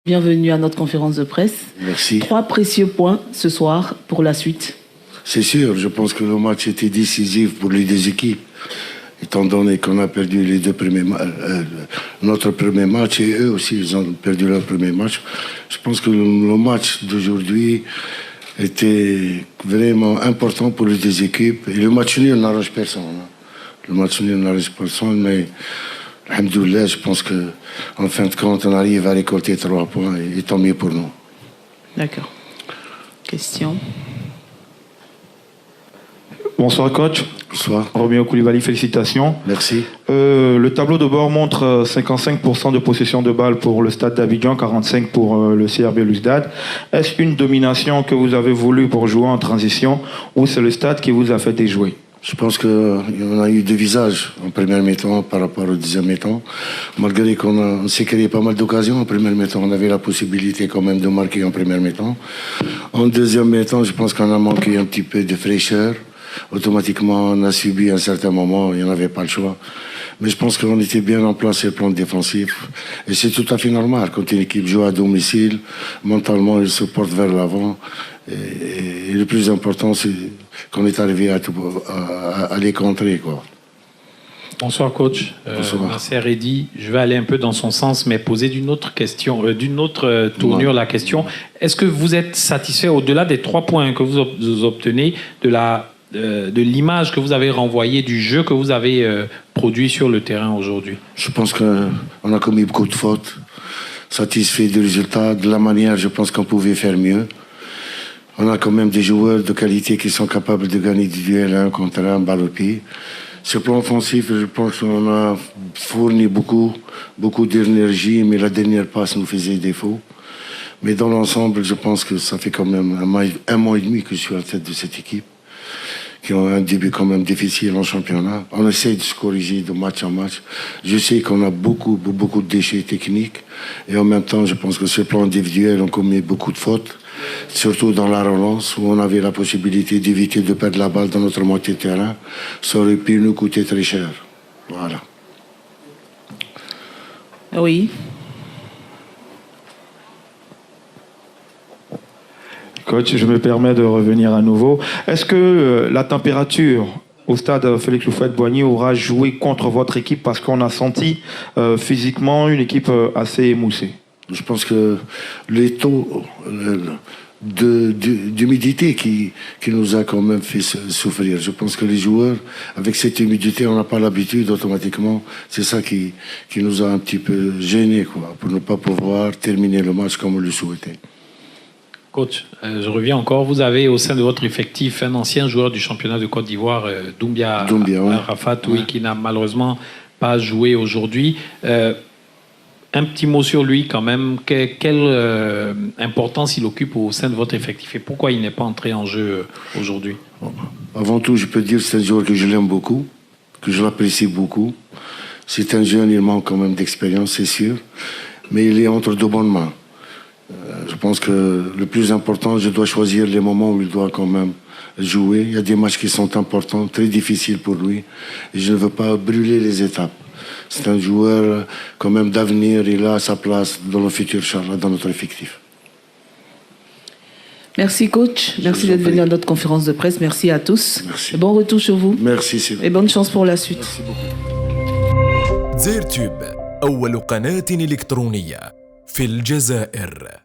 Bienvenue à notre conférence de presse. Merci. 3 précieux points ce soir pour la suite. C'est sûr, je pense que le match était décisif pour les deux équipes, étant donné qu'on a perdu les deux premiers notre premier match et eux aussi ils ont perdu leur premier match. Je pense que le match d'aujourd'hui était vraiment important pour les deux équipes. Et le match nul n'arrange personne. Le match nul n'arrange personne, mais alhamdoulilah, je pense qu'en fin de compte, on arrive à récolter 3 points et tant mieux pour nous. D'accord. Question. Bonsoir coach. Bonsoir. Roméo Koulibaly, félicitations. Merci. Le tableau de bord montre 55% de possession de balle pour le Stade d'Abidjan, 45% pour le CR Belouizdad. Est-ce une domination que vous avez voulu pour jouer en transition ou c'est le Stade qui vous a fait déjouer? Je pense qu'on a eu deux visages en première mi-temps par rapport au deuxième mi-temps. Malgré qu'on s'est créé pas mal d'occasions en première mi-temps, on avait la possibilité quand même de marquer en première mi-temps. En deuxième mi-temps, je pense qu'on a manqué un petit peu de fraîcheur. Automatiquement, on a subi à un certain moment, il n'y en avait pas le choix. Mais je pense qu'on était bien en place sur le plan défensif. Et c'est tout à fait normal. Quand une équipe joue à domicile, mentalement, elle se porte vers l'avant. Et le plus important, c'est qu'on est arrivé à les contrer, quoi. Bonsoir coach. Bonsoir. Nasser Eddy, je vais aller un peu dans son sens, mais poser d'une autre question, d'une autre tournure la question. Est-ce que vous êtes satisfait, au-delà des 3 points que vous obtenez, de l'image que vous avez renvoyée, du jeu que vous avez produit sur le terrain aujourd'hui? Je pense qu'on a commis beaucoup de fautes. Satisfait du résultat, de la manière, je pense qu'on pouvait faire mieux. On a quand même des joueurs de qualité qui sont capables de gagner des duels 1 contre 1, balle au pied. Sur le plan offensif, je pense qu'on a fourni beaucoup d'énergie, mais la dernière passe nous faisait défaut. Mais dans l'ensemble, je pense que ça fait quand même un mois et demi que je suis à la tête de cette équipe, qui ont un début quand même difficile en championnat. On essaie de se corriger de match en match. Je sais qu'on a beaucoup de déchets techniques, et en même temps, je pense que sur le plan individuel, on commet beaucoup de fautes, surtout dans la relance, où on avait la possibilité d'éviter de perdre la balle dans notre moitié de terrain. Ça aurait pu nous coûter très cher. Voilà. Oui. Coach, je me permets de revenir à nouveau. Est-ce que la température au stade Félix Houphouët-Boigny aura joué contre votre équipe parce qu'on a senti physiquement une équipe assez émoussée? Je pense que les taux d'humidité qui nous a quand même fait souffrir. Je pense que les joueurs, avec cette humidité, on n'a pas l'habitude automatiquement. C'est ça qui nous a un petit peu gênés, quoi, pour ne pas pouvoir terminer le match comme on le souhaitait. Coach, je reviens encore. Vous avez au sein de votre effectif un ancien joueur du championnat de Côte d'Ivoire, Doumbia ouais. Arafat, oui, qui n'a malheureusement pas joué aujourd'hui. Un petit mot sur lui quand même. Quelle importance il occupe au sein de votre effectif et pourquoi il n'est pas entré en jeu aujourd'hui? Avant tout, je peux dire que c'est un joueur que je l'aime beaucoup, que je l'apprécie beaucoup. C'est un jeune, il manque quand même d'expérience, c'est sûr. Mais il est entre de bonnes mains. Je pense que le plus important, je dois choisir les moments où il doit quand même jouer. Il y a des matchs qui sont importants, très difficiles pour lui. Et je ne veux pas brûler les étapes. C'est un joueur quand même d'avenir. Il a sa place dans le futur, Inch'Allah, dans notre effectif. Merci coach. Merci d'être venu à notre conférence de presse. Merci à tous. Merci. Et bon retour chez vous. Merci, Sylvain. Et bonne chance pour la suite. Merci beaucoup. زير تيوب أول قناة إلكترونية في الجزائر.